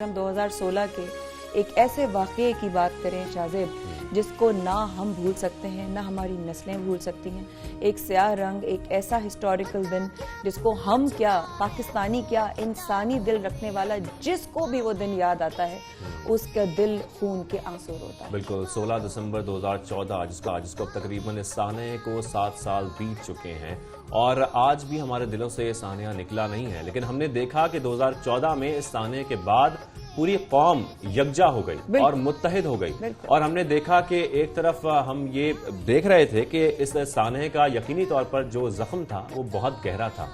ہم 2016 کے ایک ایسے واقعے کی بات کریں شاہزیب جس کو نہ ہم بھول سکتے ہیں نہ ہماری نسلیں بھول سکتی ہیں. ایک سیاہ رنگ، ایک ایسا ہسٹوریکل دن جس کو ہم کیا، پاکستانی کیا، انسانی دل رکھنے والا جس کو بھی وہ دن یاد آتا ہے اس کا دل خون کے آنسو روتا ہے. بالکل 16 دسمبر 2014 جس کو اب تقریباً اس سانحے کو 7 سال بیت چکے ہیں اور آج بھی ہمارے دلوں سے یہ سانحہ نکلا نہیں ہے. لیکن ہم نے دیکھا کہ 2014 میں اس سانحے کے بعد پوری قوم یکجا ہو گئی اور متحد ہو گئی. اور ہم نے دیکھا کہ ایک طرف ہم یہ دیکھ رہے تھے کہ اس سانحے کا یقینی طور پر جو زخم تھا وہ بہت گہرا تھا،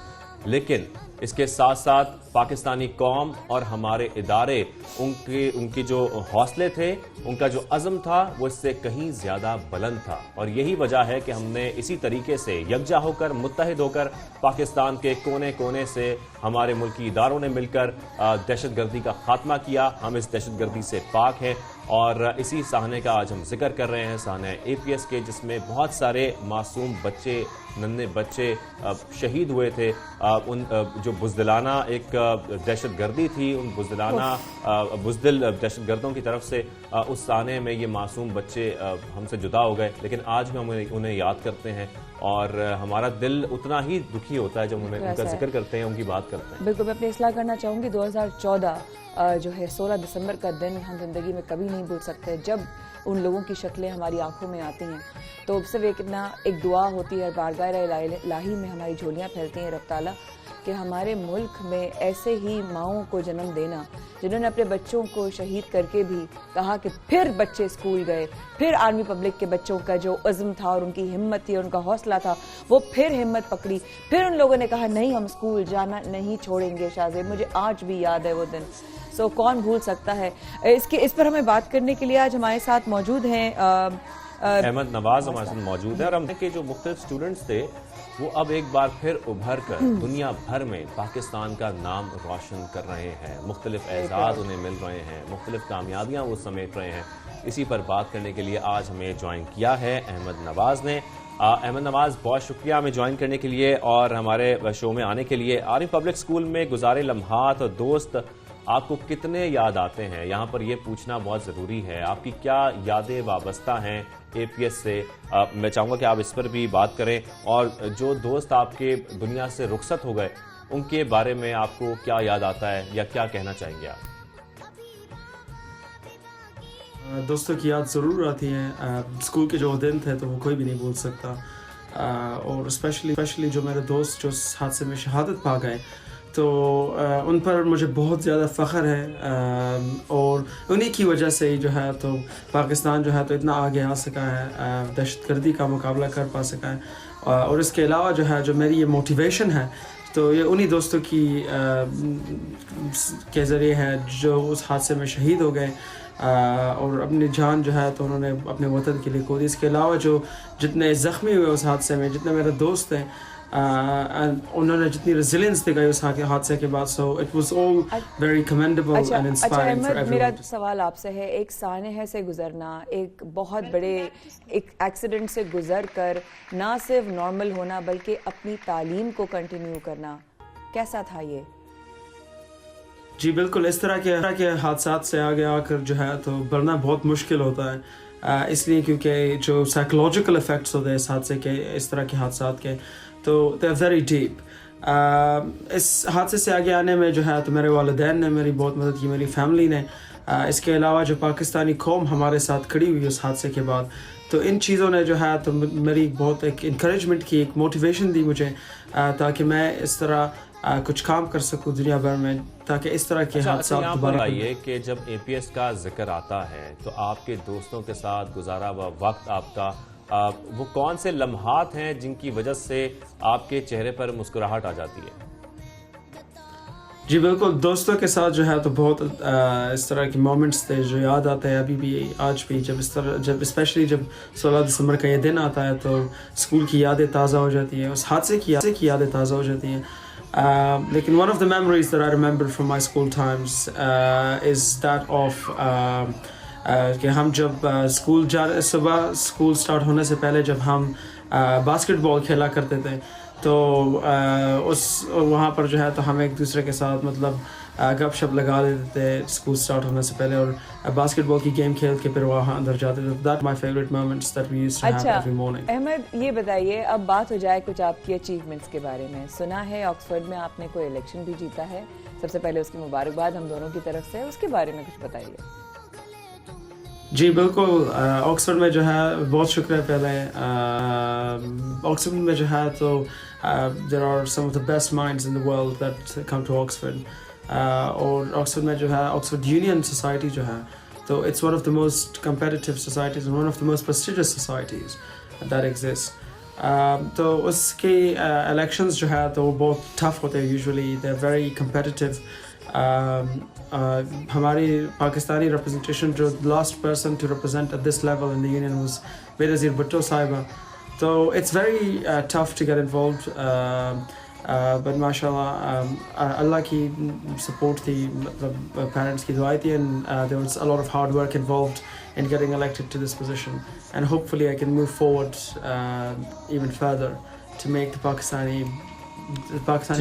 لیکن اس کے ساتھ ساتھ پاکستانی قوم اور ہمارے ادارے ان کی جو حوصلے تھے، ان کا جو عزم تھا وہ اس سے کہیں زیادہ بلند تھا. اور یہی وجہ ہے کہ ہم نے اسی طریقے سے یکجا ہو کر، متحد ہو کر، پاکستان کے کونے کونے سے ہمارے ملکی اداروں نے مل کر دہشت گردی کا خاتمہ کیا. ہم اس دہشت گردی سے پاک ہیں اور اسی سانحے کا آج ہم ذکر کر رہے ہیں، سانحہ APS کے، جس میں بہت سارے معصوم بچے، ننھے بچے شہید ہوئے تھے. ان جو بزدلانہ ایک دہشت گردی تھی، ان بزدل دہشت گردوں کی طرف سے اس سانحے میں یہ معصوم بچے ہم سے جدا ہو گئے. لیکن آج بھی ہم انہیں یاد کرتے ہیں اور ہمارا دل اتنا ہی دکھی ہوتا ہے جب ان کا ذکر کرتے ہیں، ان کی بات کرتے ہیں. بالکل، میں اپنی اصلاح کرنا چاہوں گی. 2014 جو ہے 16 دسمبر کا دن ہم زندگی میں کبھی نہیں بھول سکتے. جب ان لوگوں کی شکلیں ہماری آنکھوں میں آتی ہیں تو صرف ایک دعا ہوتی ہے، بارگاہ الہی میں ہماری جھولیاں پھیلتی ہیں رب تعالیٰ، کہ ہمارے ملک میں ایسے ہی ماؤں کو جنم دینا جنہوں نے اپنے بچوں کو شہید کر کے بھی کہا کہ پھر بچے اسکول گئے، پھر آرمی پبلک کے بچوں کا جو عزم تھا اور ان کی ہمت تھی اور ان کا حوصلہ تھا وہ پھر ہمت پکڑی، پھر ان لوگوں نے کہا نہیں ہم اسکول جانا نہیں چھوڑیں گے. شاہزیب مجھے آج بھی یاد ہے وہ دن. کون بھول سکتا ہے. اس پر ہمیں بات کرنے کے لیے آج ہمارے ساتھ موجود ہیں احمد نواز ہمارے ساتھ موجود ہے. اور ہم کے جو مختلف سٹوڈنٹس تھے وہ اب ایک بار پھر ابھر کر دنیا بھر میں پاکستان کا نام روشن کر رہے ہیں. مختلف اعزاز انہیں مل رہے ہیں، مختلف کامیابیاں وہ سمیٹ رہے ہیں. اسی پر بات کرنے کے لیے آج ہمیں جوائن کیا ہے احمد نواز نے. احمد نواز بہت شکریہ ہمیں جوائن کرنے کے لیے اور ہمارے شو میں آنے کے لیے. عارف پبلک اسکول میں گزارے لمحات اور دوست آپ کو کتنے یاد آتے ہیں؟ یہاں پر یہ پوچھنا بہت ضروری ہے. آپ کی کیا یادیں وابستہ ہیں APS سے؟ میں چاہوں گا کہ آپ اس پر بھی بات کریں. اور جو دوست آپ کے دنیا سے رخصت ہو گئے ان کے بارے میں آپ کو کیا یاد آتا ہے یا کیا کہنا چاہیں گے آپ؟ دوستوں کی یاد ضرور آتی ہیں. اسکول کے جو دن تھے تو وہ کوئی بھی نہیں بھول سکتا. اور اسپیشلی جو میرے دوست جو اس حادثے میں شہادت پا گئے تو ان پر مجھے بہت زیادہ فخر ہے. اور انہی کی وجہ سے جو ہے تو پاکستان جو ہے تو اتنا آگے آ سکا ہے، دہشت گردی کا مقابلہ کر پا سکا ہے. اور اس کے علاوہ جو ہے جو میری یہ موٹیویشن ہے تو یہ انہی دوستوں کے ذریعے ہے جو اس حادثے میں شہید ہو گئے اور اپنی جان جو ہے تو انہوں نے اپنے وطن کے لیے کھو دی. اس کے علاوہ جو جتنے زخمی ہوئے اس حادثے میں، جتنے میرے دوست ہیں، انہوں نے جتنی ریزیلینس دکھائی اس حادثے کے بعد. So it was all very commendable and inspiring for every one. میرا سوال آپ سے ہے، ایک سانحے سے گزرنا، ایک بہت بڑے ایک ایکسیڈنٹ سے گزر کر نہ صرف نارمل ہونا بلکہ اپنی تعلیم کو کنٹینیو کرنا، کیسا تھا یہ؟ جی بالکل، اس طرح کے حادثات سے آگے آ کر جو ہے تو بڑھنا بہت مشکل ہوتا ہے. اس لیے کیونکہ جو سائیکولوجیکل افیکٹس ہوتے ہیں اس حادثے کے، اس طرح کے حادثات کے، تو دے آر ویری ڈیپ. اس حادثے سے آگے آنے میں جو ہے تو میرے والدین نے میری بہت مدد کی، میری فیملی نے. اس کے علاوہ جو پاکستانی قوم ہمارے ساتھ کھڑی ہوئی اس حادثے کے بعد، تو ان چیزوں نے جو ہے تو میری بہت ایک انکریجمنٹ کی، ایک موٹیویشن دی مجھے تاکہ میں اس طرح کچھ کام کر سکوں دنیا بھر میں، تاکہ اس طرح کے حادثات دوبارہ آئیے کہ جب APS کا ذکر آتا ہے تو آپ کے دوستوں کے ساتھ گزارا ہوا وقت آپ کا، وہ کون سے لمحات ہیں جن کی وجہ سے آپ کے چہرے پر مسکراہٹ آ جاتی ہے؟ جی بالکل، دوستوں کے ساتھ جو ہے تو بہت اس طرح کے مومنٹس تھے جو یاد آتے ہیں ابھی بھی، آج بھی. جب اسپیشلی جب 16 دسمبر کا یہ دن آتا ہے تو اسکول کی یادیں تازہ ہو جاتی ہیں، اس حادثے کی یادیں تازہ ہو جاتی ہیں. لیکن one of the memories that I remember from my school times is that of کہ ہم جب صبح اسکول سٹارٹ ہونے سے پہلے جب ہم باسکٹ بال کھیلا کرتے تھے تو وہاں پر جو ہے تو ہم ایک دوسرے کے ساتھ مطلب گپ شپ لگا لیتے تھے اسکول اسٹارٹ ہونے سے پہلے, اور باسکٹ بال کی گیم کھیل کے پھر وہاں اندر جاتے تھے. That my favourite moments that we used to have every morning. Ahmad یہ بتائیے, اب بات ہو جائے کچھ آپ کی اچیومنٹس کے بارے میں. سنا ہے آکسفورڈ میں آپ نے کوئی الیکشن بھی جیتا ہے, سب سے پہلے اس کی مبارکباد ہم دونوں کی طرف سے, اس کے بارے میں کچھ بتائیے. جی بالکل, آکسفورڈ میں جو ہے بہت شکریہ. پہلے آکسفورڈ میں جو ہے تو there are some of the best minds in the world that come to Oxford. اور آکسفورڈ میں جو ہے آکسفورڈ یونین سوسائٹی جو ہے تو it's one of the most competitive societies, one of the most prestigious societies that exist. تو اس کی الیکشنز جو ہے تو وہ بہت ٹف ہوتے ہیں usually, they are very competitive. ہماری پاکستانی ریپرزنٹیشن جو last person to represent at this level in the union was Benazir Bhutto صاحبہ. تو it's very tough to get involved, but ماشاء اللہ اللہ کی سپورٹ تھی, مطلب پیرنٹس کی دعائیں تھی, and there was a lot of hard work involved in getting elected to this position, and hopefully I can move forward even further to make the Pakistani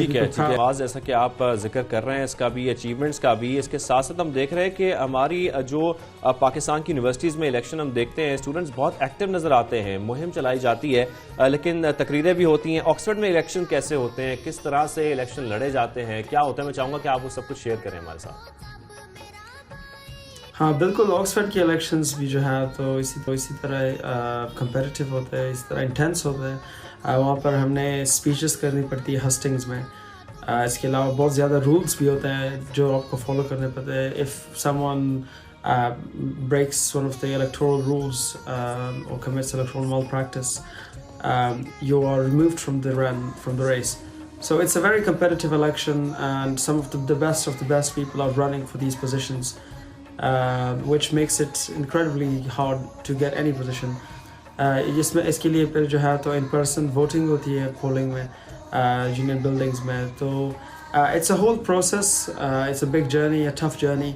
people proud. آواز جیسا کہ آپ ذکر کر رہے ہیں اس کا بھی, اچیومنٹس کا بھی, اس کے ساتھ ساتھ ہم دیکھ رہے ہیں کہ ہماری جو پاکستان کی یونیورسٹیز میں الیکشن ہم دیکھتے ہیں, اسٹوڈنٹس بہت ایکٹیو نظر آتے ہیں, مہم چلائی جاتی ہے, لیکن تقریریں بھی ہوتی ہیں. آکسفورڈ میں الیکشن کیسے ہوتے ہیں, کس طرح سے الیکشن لڑے جاتے ہیں, کیا ہوتا ہے؟ میں چاہوں گا کہ آپ وہ سب کچھ شیئر کریں ہمارے ساتھ. ہاں بالکل, آکسفورڈ کی الیکشنز بھی جو ہے تو اسی طرح کمپیٹیٹیو ہوتے ہیں, اسی طرح انٹینس ہوتے ہیں. وہاں پر ہم نے اسپیچز کرنی پڑتی ہے ہسٹنگز میں. اس کے علاوہ بہت زیادہ رولس بھی ہوتے ہیں جو آپ کو فالو کرنے پڑتے ہیں. If some one breaks one of the electoral rules اور commits electoral malpractice, you are removed from the race. So it's a very competitive election, and some of the best people are running for these positions, which makes it incredibly hard to get any position. اس کے لیے پھر جو ہے تو in person voting ہوتی ہے polling میں, union buildings میں. تو it's a whole process, it's a big journey, a tough journey,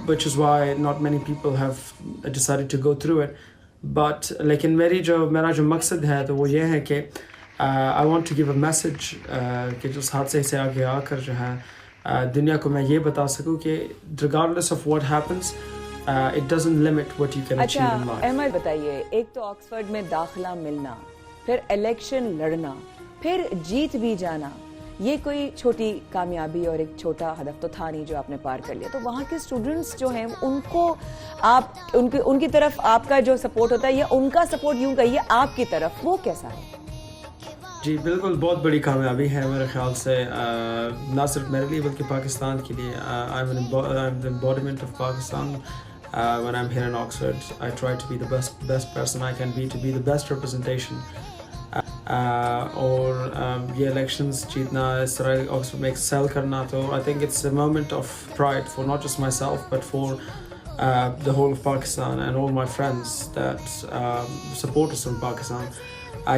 which is why not many people have decided to go through it. But لیکن میرا جو مقصد ہے تو وہ یہ ہے کہ I want to give a message کہ جو اس حادثے سے آگے آ کر جو ہے دنیا کو میں یہ بتا سکوں کہ regardless of what happens, it doesn't limit what you can achieve in life. Ahmad بتائیے, ایک تو آکسفورڈ میں داخلہ ملنا, پھر الیکشن لڑنا, پھر جیت بھی جانا, یہ کوئی چھوٹی کامیابی اور ایک چھوٹا ہدف تو تھا نہیں جو آپ نے پار کر لیا. تو وہاں کے اسٹوڈنٹس جو ہیں ان کو آپ ان کی طرف آپ کا جو سپورٹ ہوتا ہے, یا ان کا سپورٹ یوں کہیے آپ کی طرف, وہ کیسا ہے؟ جی بالکل, بہت بڑی کامیابی ہے میرے خیال سے, نہ صرف میرے لیے بلکہ پاکستان کے لیے. I'm the embodiment of Pakistan when I'm here in Oxford. I try to be the best person I can be, to be the best representation. اور یہ elections جیتنا, اس طرح آکسفورڈ میں ایکسل کرنا, تو I think it's a moment of pride for not just myself but for the whole of Pakistan and all my friends that support us from Pakistan.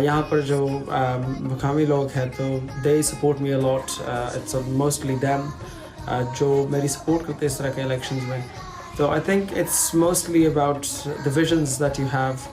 یہاں پر جو مقامی لوگ ہیں تو they support me a lot. It's mostly them جو میری support کرتے اس طرح کے الیکشنز میں. تو I think it's mostly about the visions that you have,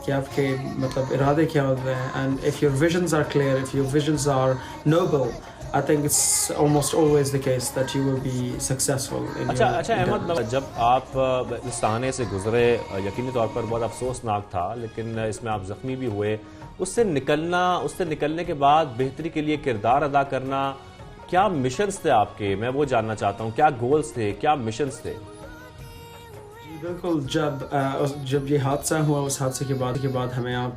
کہ آپ کے مطلب ارادے کیا ہوتے ہیں, and if your visions are clear, if your visions are noble, I think it's almost always the case that you will be successful in your Ahmad, جب آپ اس تانے سے گزرے, یقینی طور پر بہت افسوسناک تھا, لیکن اس میں آپ زخمی بھی ہوئے, اس سے نکلنے کے بعد بہتری کے لیے کردار ادا کرنا, کیا مشنز تھے آپ کے؟ میں وہ جاننا چاہتا ہوں, کیا گولز تھے, کیا مشنز تھے؟ جی بالکل, جب یہ حادثہ ہوا, اس حادثے کے بعد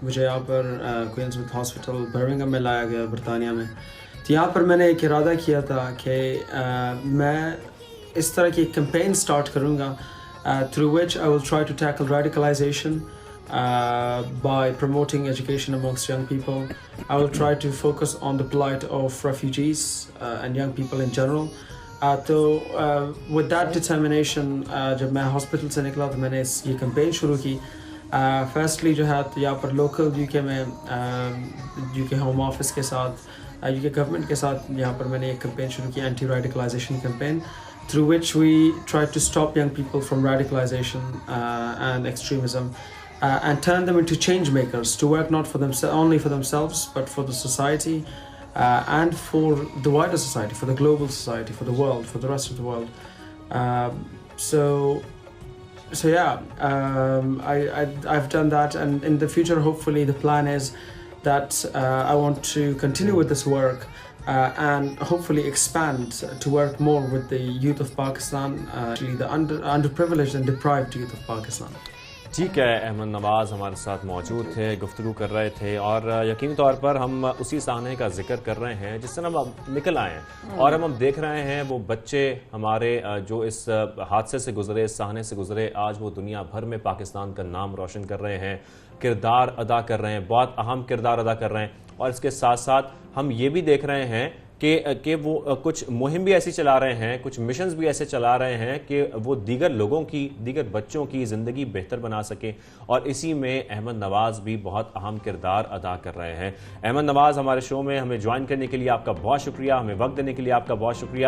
مجھے یہاں پر کوئنز وتھ ہاسپٹل برمنگھم میں لایا گیا, برطانیہ میں. تو یہاں پر میں نے ایک ارادہ کیا تھا کہ میں اس طرح کی ایک کمپین سٹارٹ کروں گا through which I will try to tackle radicalization by promoting education amongst young people. I will try to focus on the plight of refugees and young people in general. تو with that determination جب میں hospital سے نکلا تو میں نے یہ campaign شروع کی. فرسٹلی جو ہے تو یہاں پر لوکل یو کے میں یو کے ہوم آفس کے ساتھ, یو کے گورنمنٹ کے ساتھ یہاں پر میں نے ایک کمپین شروع کی, anti radicalization campaign, through which we try to stop young people from radicalization and extremism and turn them into change makers, to work not for only for themselves but for the society and for the wider society, for the global society, for the world, for the rest of the world. So yeah, I've done that, and in the future, hopefully, the plan is that I want to continue with this work and hopefully expand to work more with the youth of Pakistan, actually the underprivileged and deprived youth of Pakistan. ٹھیک ہے، احمد نواز ہمارے ساتھ موجود تھے، گفتگو کر رہے تھے، اور یقینی طور پر ہم اسی سانحے کا ذکر کر رہے ہیں جس سے ہم نکل آئے ہیں، اور ہم دیکھ رہے ہیں وہ بچے ہمارے جو اس حادثے سے گزرے، اس سانحے سے گزرے، آج وہ دنیا بھر میں پاکستان کا نام روشن کر رہے ہیں، کردار ادا کر رہے ہیں، بہت اہم کردار ادا کر رہے ہیں، اور اس کے ساتھ ساتھ ہم یہ بھی دیکھ رہے ہیں کہ وہ کچھ مہم بھی ایسی چلا رہے ہیں، کچھ مشنز بھی ایسے چلا رہے ہیں کہ وہ دیگر لوگوں کی، دیگر بچوں کی زندگی بہتر بنا سکیں، اور اسی میں احمد نواز بھی بہت اہم کردار ادا کر رہے ہیں۔ احمد نواز ہمارے شو میں ہمیں جوائن کرنے کے لیے آپ کا بہت شکریہ، ہمیں وقت دینے کے لیے آپ کا بہت شکریہ۔